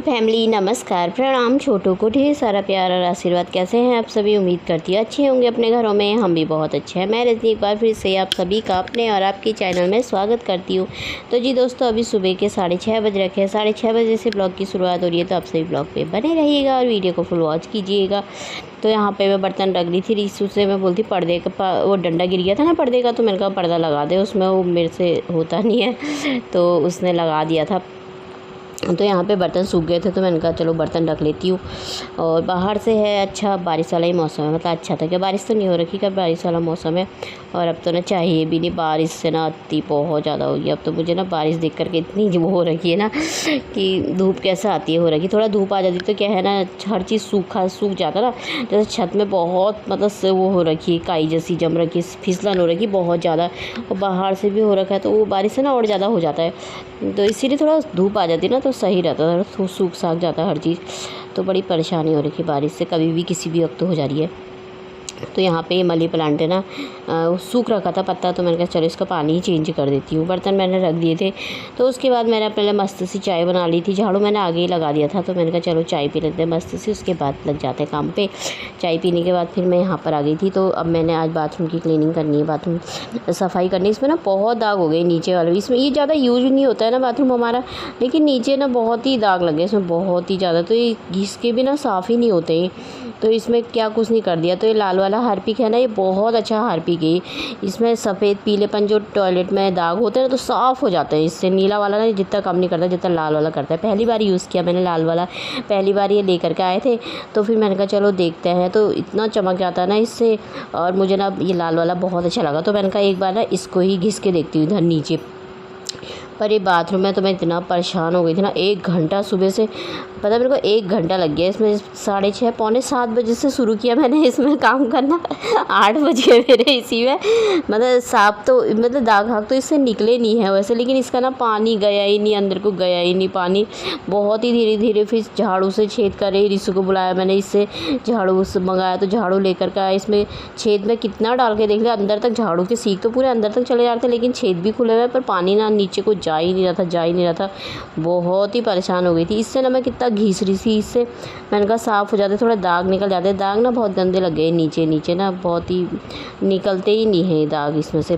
Family, नमस्कार, प्रणाम। छोटों को ढेर सारा प्यार और आशीर्वाद। कैसे हैं आप सभी? उम्मीद करती हूँ अच्छे होंगे अपने घरों में। हम भी बहुत अच्छे हैं। मैं रजनी एक बार फिर से आप सभी का अपने और आपके चैनल में स्वागत करती हूँ। तो जी दोस्तों, अभी सुबह के 6:30 बज रखे हैं। 6:30 बजे से ब्लॉग की शुरुआत हो रही है, तो आप सभी ब्लॉग पे बने रहिएगा और वीडियो को फुल वॉच कीजिएगा। तो यहाँ पे मैं बर्तन रख रही थी। रिसू से मैं बोलती पर्दे का वो डंडा गिर गया था ना पर्दे का, तो मैंने कहा पर्दा लगा दे उसमें, वो मेरे से होता नहीं है तो उसने लगा दिया था। तो यहाँ पे बर्तन सूख गए थे, तो मैंने कहा चलो बर्तन रख लेती हूँ। और बाहर से है अच्छा बारिश वाला ही मौसम है, मतलब अच्छा था। क्या बारिश तो नहीं हो रखी, क्या बारिश वाला मौसम है। और अब तो ना चाहिए भी नहीं, बारिश से ना अति बहुत ज़्यादा हो गई। अब तो मुझे ना बारिश देख करके इतनी वो हो रखी है ना कि धूप कैसे आती है हो रखी। थोड़ा धूप आ जाती तो क्या है ना, हर चीज़ सूख जाता ना। जैसे छत में बहुत मतलब से वो हो रखी है, काई जैसी जम रखी, फिसलन हो रखी बहुत ज़्यादा, और बाहर से भी हो रखा है, तो वो बारिश से ना और ज़्यादा हो जाता है। तो इसीलिए थोड़ा धूप आ जाती है ना तो सही रहता है, तो सूख साख जाता है हर चीज़। तो बड़ी परेशानी हो रही है बारिश से, कभी भी किसी भी वक्त हो जा रही है। तो यहाँ पे ये मनी प्लांट है ना, सूख रखा था पत्ता, तो मैंने कहा चलो इसका पानी ही चेंज कर देती हूँ। बर्तन मैंने रख दिए थे, तो उसके बाद मैंने पहले मस्त सी चाय बना ली थी। झाड़ू मैंने आगे ही लगा दिया था, तो मैंने कहा चलो चाय पी लेते हैं मस्त सी, उसके बाद लग जाते हैं काम पे। चाय पीने के बाद फिर मैं यहाँ पर आ गई थी। तो अब मैंने आज बाथरूम की क्लीनिंग करनी है, बाथरूम सफाई करनी है। इसमें ना बहुत दाग हो गए नीचे वाले, इसमें ये ज़्यादा यूज नहीं होता है ना बाथरूम हमारा, लेकिन नीचे ना बहुत ही दाग लगे इसमें, बहुत ही ज़्यादा। तो ये घिस के भी ना साफ़ ही नहीं होते हैं। तो इसमें क्या कुछ नहीं कर दिया। तो ये लाल वाला हार्पिक है ना, ये बहुत अच्छा हार्पिक है। इसमें सफ़ेद पीलेपन जो टॉयलेट में दाग होते हैं ना, तो साफ़ हो जाते हैं इससे। नीला वाला ना जितना कम नहीं करता जितना लाल वाला करता है। पहली बार यूज़ किया मैंने लाल वाला, पहली बार ये लेकर के आए थे, तो फिर मैंने कहा चलो देखते हैं। तो इतना चमक जाता है ना इससे, और मुझे ना ये लाल वाला बहुत अच्छा लगा। तो मैंने कहा एक बार ना इसको ही घिस के देखती हूँ इधर नीचे। पर ये बाथरूम में तो मैं इतना परेशान हो गई थी ना, 1 घंटा सुबह से, पता मेरे को 1 घंटा लग गया इसमें। 6:30 पौने 7 बजे से शुरू किया मैंने इसमें काम करना, 8 बज गए मेरे इसी में। मतलब साफ तो मतलब दाग हाग तो इससे निकले नहीं है वैसे, लेकिन इसका ना पानी गया ही नहीं, अंदर को गया ही नहीं पानी। बहुत ही धीरे धीरे फिर झाड़ू से छेद कर रही। रिसू को बुलाया मैंने, इससे झाड़ू मंगाया, तो झाड़ू लेकर के आया। इसमें छेद में कितना डाल के देख लिया, अंदर तक झाड़ू के सीख तो पूरे अंदर तक चले जाते, लेकिन छेद भी खुले हुए, पर पानी ना नीचे को जा ही नहीं रहा था। बहुत ही परेशान हो गई थी इससे ना। मैं कितना घिस रही थी इससे, मैंने कहा साफ़ हो जाते, थोड़ा दाग निकल जाते। दाग ना बहुत गंदे लग गए नीचे ना, बहुत ही निकलते ही नहीं है दाग इसमें से।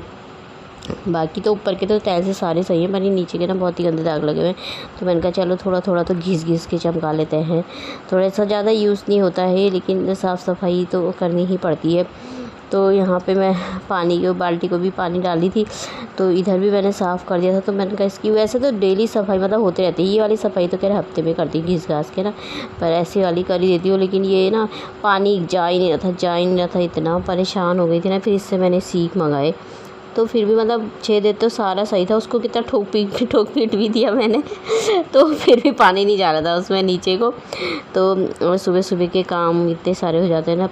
बाकी तो ऊपर के तो टाइल से सारे सही हैं, पर ये नीचे के ना बहुत ही गंदे दाग लगे हुए हैं। तो मैंने कहा चलो थोड़ा तो घिस के चमका लेते हैं। थोड़ा सा ज़्यादा यूज़ नहीं होता है, लेकिन साफ़ सफाई तो करनी ही पड़ती है। तो यहाँ पे मैं पानी की बाल्टी को भी पानी डाली थी, तो इधर भी मैंने साफ़ कर दिया था। तो मैंने कहा इसकी वैसे तो डेली सफाई मतलब होते रहती है। ये वाली सफाई तो कह हफ्ते में करती घिस घास के ना, पर ऐसी वाली कर ही देती हूँ। लेकिन ये ना पानी जा ही नहीं रहा था, इतना परेशान हो गई थी ना। फिर इससे मैंने सीख मंगाए, तो फिर भी मतलब 6 दिन तो सारा सही था। उसको कितना ठोक पीट भी दिया मैंने तो फिर भी पानी नहीं जा रहा था उसमें नीचे को। तो सुबह के काम इतने सारे हो जाते हैं ना,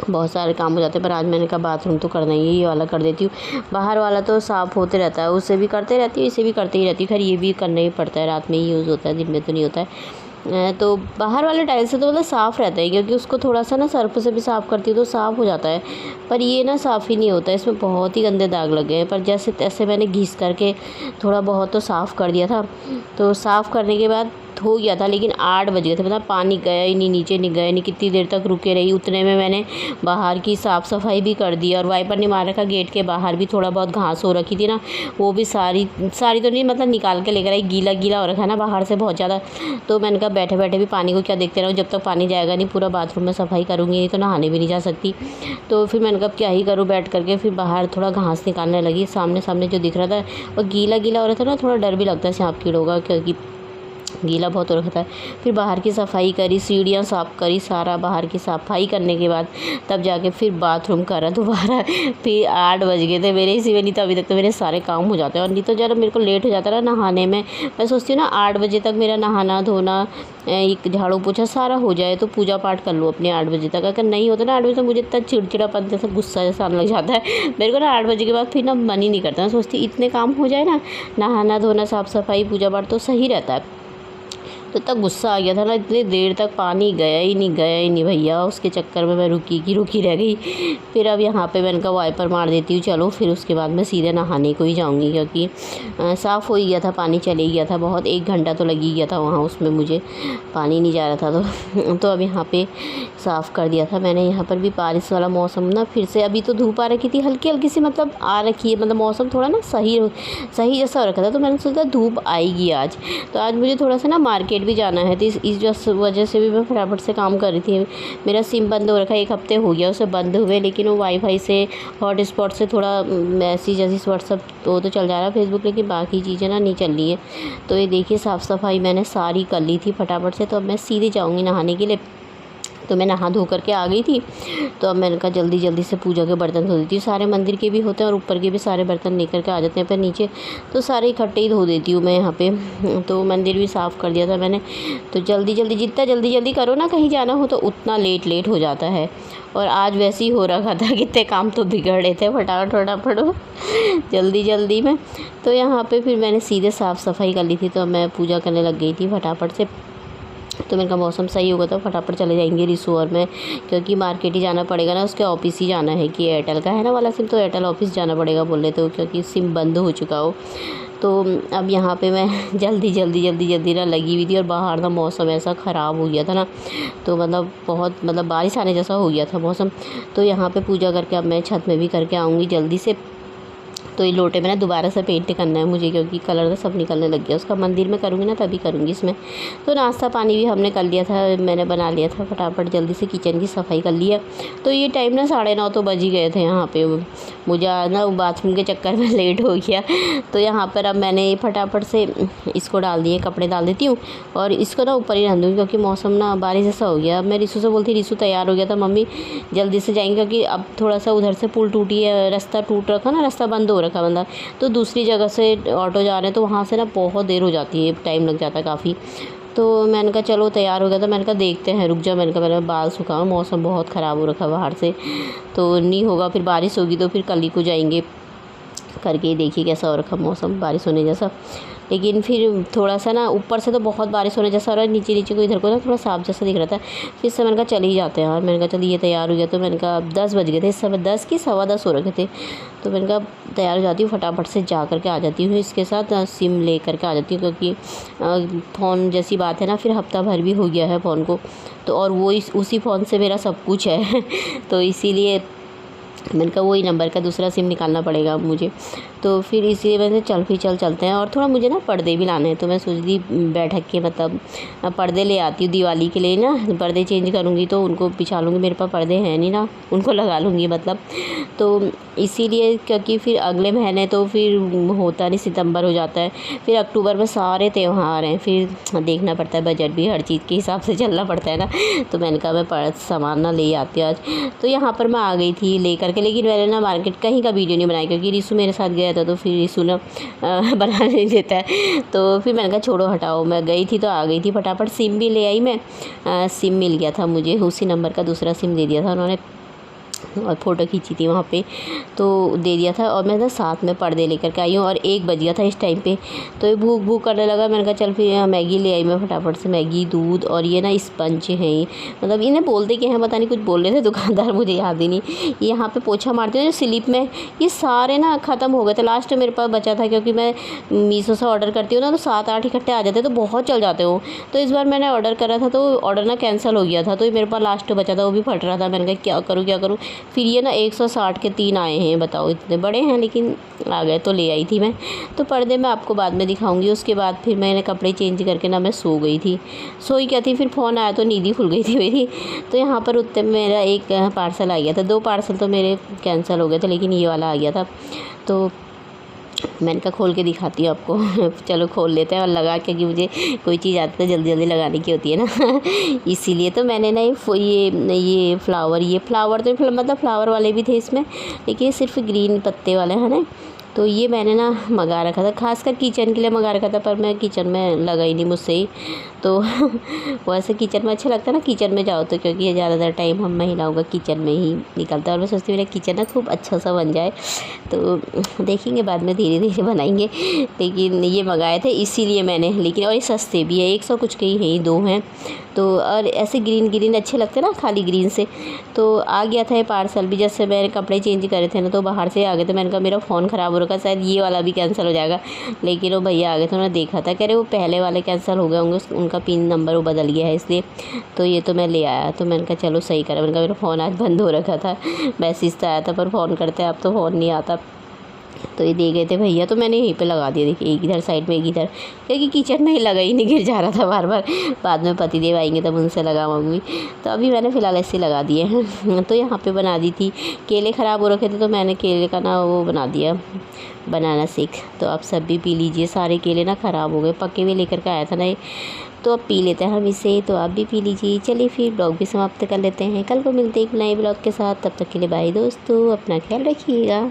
बहुत सारे काम हो जाते हैं। पर आज मैंने कहा बाथरूम तो करना ही है, ये वाला कर देती हूँ। बाहर वाला तो साफ़ होते रहता है, उससे भी करते रहती हूँ, इसे भी करते ही रहती हूँ। खैर ये भी करना ही पड़ता है, रात में ही यूज़ होता है, दिन में तो नहीं होता है। तो बाहर वाले टाइल से तो मतलब साफ़ रहता है, क्योंकि उसको थोड़ा सा ना सर्फ से भी साफ़ करती हूँ तो साफ़ हो जाता है। पर ये ना साफ़ ही नहीं होता है, इसमें बहुत ही गंदे दाग लगे हैं। पर जैसे तैसे मैंने घिस करके थोड़ा बहुत तो साफ़ कर दिया था। तो साफ़ करने के बाद हो गया था, लेकिन 8 बज गए थे। मतलब पानी गया ही नहीं, नीचे नहीं गया नहीं, कितनी देर तक रुके रही। उतने में मैंने बाहर की साफ़ सफाई भी कर दी, और वाइपर नहीं मार रखा। गेट के बाहर भी थोड़ा बहुत घास हो रखी थी ना, वो भी सारी तो नहीं मतलब निकाल के लेकर आई। गीला हो रखा है ना बाहर से बहुत ज़्यादा। तो मैंने कहा बैठे बैठे भी पानी को क्या देखते रहूँ, जब तक पानी जाएगा नहीं पूरा बाथरूम में सफाई करूँगी, नहीं तो नहाने भी नहीं जा सकती। तो फिर मैंने कहा क्या ही करूँ बैठ करके। फिर बाहर थोड़ा घास निकालने लगी, सामने जो दिख रहा था और गीला हो रहा था ना, थोड़ा डर भी लगता है सांप कीड़ों का, क्योंकि गीला बहुत हो रखा था। फिर बाहर की सफाई करी, सीढ़ियाँ साफ़ करी, सारा बाहर की सफाई करने के बाद तब जाके फिर बाथरूम करा दोबारा। फिर 8 बज गए थे मेरे इसी में, नहीं तो अभी तक तो मेरे सारे काम हो जाते हैं। और नहीं तो ज़रा मेरे को लेट हो जाता है ना नहाने में। मैं सोचती हूँ ना 8 बजे तक मेरा नहाना धोना, एक झाड़ू पोछा सारा हो जाए, तो पूजा पाठ कर लूँ अपने 8 बजे तक। अगर नहीं होता ना 8 बजे तक, मुझे इतना चिड़चिड़ापन जैसा गुस्सा जैसा आने लग जाता है मेरे को ना 8 बजे के बाद। फिर ना मन ही नहीं करता, मैं सोचती इतने काम हो जाए ना, नहाना धोना साफ़ सफाई पूजा पाठ, तो सही रहता है। तो इतना गुस्सा आ गया था ना, इतनी देर तक पानी गया ही नहीं भैया। उसके चक्कर में मैं रुकी रह गई। फिर अब यहाँ पे मैंने कहा वाइपर मार देती हूँ चलो, फिर उसके बाद मैं सीधे नहाने को ही जाऊँगी, क्योंकि साफ़ हो ही गया था, पानी चले गया था बहुत, 1 घंटा तो लग ही गया था वहाँ उसमें, मुझे पानी नहीं जा रहा था। तो अब यहाँ पे साफ़ कर दिया था मैंने। यहाँ पर भी बारिश वाला मौसम ना फिर से, अभी तो धूप आ रखी थी हल्की सी, मतलब आ रखी है, मतलब मौसम थोड़ा ना सही जैसा हो रखा था। तो मैंने सोचा धूप आएगी आज। तो आज मुझे थोड़ा सा ना मार्केट भी जाना है, तो इस वजह से भी मैं फटाफट से काम कर रही थी। मेरा सिम बंद हो रखा है, 1 हफ्ते हो गया उसे बंद हुए, लेकिन वो वाईफाई से हॉटस्पॉट से थोड़ा मैसेज जैसी व्हाट्सअप वो तो चल जा रहा है, फेसबुक, लेकिन बाकी चीज़ें ना नहीं चल रही है। तो ये देखिए साफ़ सफाई मैंने सारी कर ली थी फटाफट से। तो अब मैं सीधे जाऊँगी नहाने के लिए। तो मैं नहा धो करके आ गई थी। तो अब मैंने कहा जल्दी से पूजा के बर्तन धो देती हूँ, सारे मंदिर के भी होते हैं और ऊपर के भी सारे बर्तन लेकर के आ जाते हैं, पर नीचे तो सारे इकट्ठे ही धो देती हूँ मैं यहाँ पे। तो मंदिर भी साफ़ कर दिया था मैंने। तो जितना जल्दी करो ना कहीं जाना हो, तो उतना लेट हो जाता है। और आज वैसे ही हो रखा था, कितने काम तो बिगड़े थे फटाफट जल्दी में। तो यहाँ पे फिर मैंने सीधे साफ़ सफाई कर ली थी। तो मैं पूजा करने लग गई थी फटाफट से। तो मैंने कहा मौसम सही होगा तो फटाफट चले जाएंगे रिसू और मैं, क्योंकि मार्केट ही जाना पड़ेगा ना, उसके ऑफिस ही जाना है, कि एयरटेल का है ना वाला सिम, तो एयरटेल ऑफिस जाना पड़ेगा बोल रहे थे, क्योंकि सिम बंद हो चुका हो। तो अब यहाँ पे मैं जल्दी ना लगी हुई थी, और बाहर ना मौसम ऐसा ख़राब हो गया था ना, तो मतलब बारिश आने जैसा हो गया था मौसम। तो यहाँ पे पूजा करके अब मैं छत में भी करके आऊँगी जल्दी से। तो ये लोटे में ना दोबारा से पेंट करना है मुझे, क्योंकि कलर तो सब निकलने लग गया उसका। मंदिर में करूँगी ना तभी करूँगी इसमें। तो नाश्ता पानी भी हमने कर लिया था, मैंने बना लिया था फटाफट, जल्दी से किचन की सफाई कर लिया। तो ये टाइम ना 9:30 तो बज ही गए थे यहाँ पे। मुझे ना बाथरूम के चक्कर में लेट हो गया। तो यहाँ पर अब मैंने फटाफट से इसको डाल दिए, कपड़े डाल देती हूँ और इसको ना ऊपर ही रख दूँगी, क्योंकि मौसम ना बारिश जैसा हो गया। अब मैं रिसू से बोलती, रिसू तैयार हो गया था मम्मी जल्दी से जाएंगे, क्योंकि अब थोड़ा सा उधर से पुल टूटी है, रास्ता टूट रखा ना, रास्ता बंद हो रखा बंदा, तो दूसरी जगह से ऑटो जा रहे हैं, तो वहाँ से ना बहुत देर हो जाती है, टाइम लग जाता है काफ़ी। तो मैंने कहा चलो तैयार हो गया था, मैंने कहा देखते हैं, रुक जा, मैंने कहा पहले बाल सुखाऊं, मौसम बहुत ख़राब हो रखा है बाहर से, तो नहीं होगा, फिर बारिश होगी तो फिर कल ही को जाएंगे करके। देखिए कैसा हो रखा मौसम, बारिश होने जैसा। लेकिन फिर थोड़ा सा ना ऊपर से तो बहुत बारिश होने जैसा हो रहा है, नीचे को इधर को ना थोड़ा साफ जैसा दिख रहा था। फिर से मैंने कहा चले ही जाते हैं यार, मैंने कहा चलिए ये तैयार हो गया। तो मैंने कहा अब 10 बज गए थे इस समय, 10 की 10:15 हो रखे थे। तो मैंने कहा तैयार हो जाती हूँ, फटाफट से जा करके आ जाती हूँ, इसके साथ सिम ले करके आ जाती हूँ, क्योंकि फ़ोन जैसी बात है ना, फिर हफ्ता भर भी हो गया है फ़ोन को, तो और वो उसी फ़ोन से मेरा सब कुछ है तो इसीलिए मैंने कहा वही नंबर का दूसरा सिम निकालना पड़ेगा मुझे। तो फिर इसलिए मैंने चलते हैं। और थोड़ा मुझे ना पर्दे भी लाने हैं, तो मैं सोच दी बैठक के मतलब पर्दे ले आती हूँ दिवाली के लिए ना, पर्दे चेंज करूँगी तो उनको बिछा लूँगी, मेरे पास पर्दे हैं नहीं ना, उनको लगा लूँगी मतलब। तो इसीलिए, क्योंकि फिर अगले महीने तो फिर होता नहीं, सितंबर हो जाता है, फिर अक्टूबर में सारे त्यौहार हैं, फिर देखना पड़ता है बजट भी, हर चीज़ के हिसाब से चलना पड़ता है ना। तो मैंने कहा मैं सामान ना ले आती हूँ आज। तो यहाँ पर मैं आ गई थी ले करके, लेकिन मैंने ना मार्केट कहीं का वीडियो नहीं बनाया, क्योंकि रिसू मेरे साथ गया था, तो फिर रिसू ना बना नहीं देता है। तो फिर मैंने कहा छोड़ो हटाओ, मैं गई थी तो आ गई थी फटाफट। सिम भी ले आई मैं, सिम मिल गया था मुझे, उसी नंबर का दूसरा सिम दे दिया था उन्होंने, और फ़ोटो खींची थी वहाँ पे तो दे दिया था। और मैं ना साथ में पर्दे लेकर के आई हूँ, और 1 बज गया था इस टाइम पे। तो ये भूख करने लगा, मैंने कहा चल फिर मैगी ले आई मैं फटाफट से, मैगी, दूध, और ये ना स्पंज हैं, मतलब इन्हें बोलते क्या हैं पता नहीं, कुछ बोल रहे थे दुकानदार, मुझे याद ही नहीं। यहाँ पे पोछा मारते हैं जो स्लिप में, ये सारे ना ख़त्म हो गए थे, लास्ट मेरे पास बचा था, क्योंकि मैं मीशो से ऑर्डर करती हूँ ना, तो 7-8 इकट्ठे आ जाते, तो बहुत चल जाते हो। तो इस बार मैंने ऑर्डर करा था तो ऑर्डर ना कैंसिल हो गया था, तो मेरे पास लास्ट बचा था, वो भी फट रहा था। मैंने कहा क्या करूँ। फिर ये ना 160 के 3 आए हैं, बताओ इतने बड़े हैं, लेकिन आ गए तो ले आई थी मैं। तो पर्दे मैं आपको बाद में दिखाऊंगी। उसके बाद फिर मैंने कपड़े चेंज करके ना मैं सो गई थी, सोई क्या थी, फिर फ़ोन आया तो नींद ही खुल गई थी मेरी। तो यहाँ पर उत्ते मेरा एक पार्सल आ गया था, 2 पार्सल तो मेरे कैंसिल हो गए थे, लेकिन ये वाला आ गया था। तो मैंने कहा खोल के दिखाती हूँ आपको चलो खोल लेते हैं और लगा, क्योंकि मुझे कोई चीज़ आती है जल्दी लगाने की होती है ना इसीलिए। तो मैंने ना ये फ्लावर तो मतलब फ्लावर वाले भी थे इसमें, लेकिन सिर्फ ग्रीन पत्ते वाले हैं ना, तो ये मैंने ना मंगा रखा था, खासकर किचन के लिए मंगा रखा था, पर मैं किचन में लगा ही नहीं मुझसे ही। तो वैसे किचन में अच्छा लगता है ना किचन में जाओ तो, क्योंकि ये ज़्यादातर टाइम हम महिलाओं का किचन में ही निकलता है। और मैं सोचती हूँ मेरा किचन ना खूब अच्छा सा बन जाए, तो देखेंगे बाद में धीरे धीरे बनाएंगे। लेकिन ये मंगाए थे इसीलिए मैंने, लेकिन और ये सस्ते भी है, 100 कुछ के ही हैं, 2 हैं। तो और ऐसे ग्रीन ग्रीन अच्छे लगते हैं ना खाली ग्रीन से। तो आ गया था ये पार्सल भी, जैसे मैंने कपड़े चेंज करे थे ना तो बाहर से आ गए थे। मैंने कहा मेरा फ़ोन ख़राब हो रखा, शायद ये वाला भी कैंसिल हो जाएगा। लेकिन वो भैया आ गए थे, उन्होंने देखा था, कह रहे वो पहले वाले कैंसिल हो गए होंगे, उनका पिन नंबर वो बदल गया है इसलिए। तो ये तो मैं ले आया, तो मैंने कहा चलो सही करा। मैंने कहा मेरा फ़ोन आज बंद हो रखा था, मैसेज तो आया था पर फ़ोन करते अब तो फ़ोन नहीं आता। तो ये दे गए थे भैया, तो मैंने यहीं पे लगा दिया। देखिए एक इधर साइड में एक इधर, क्योंकि किचन में ही लगा ही नहीं, गिर जा रहा था बार बार। बाद में पतिदेव आएंगे तब उनसे लगाऊंगी। तो अभी मैंने फ़िलहाल ऐसे लगा दिए हैं। तो यहाँ पे बना दी थी, केले ख़राब हो रखे थे तो मैंने केले का ना वो बना दिया, बनाना शेक। तो आप सब भी पी लीजिए, सारे केले ना ख़राब हो गए, पके हुए लेकर के आया था ना ये, तो अब पी लेते हैं हम इसे। तो आप भी पी लीजिए। चलिए फिर ब्लॉग भी समाप्त कर लेते हैं, कल को मिलते हैं एक नए ब्लॉग के साथ। तब तक के लिए बाय दोस्तों, अपना ख्याल रखिएगा।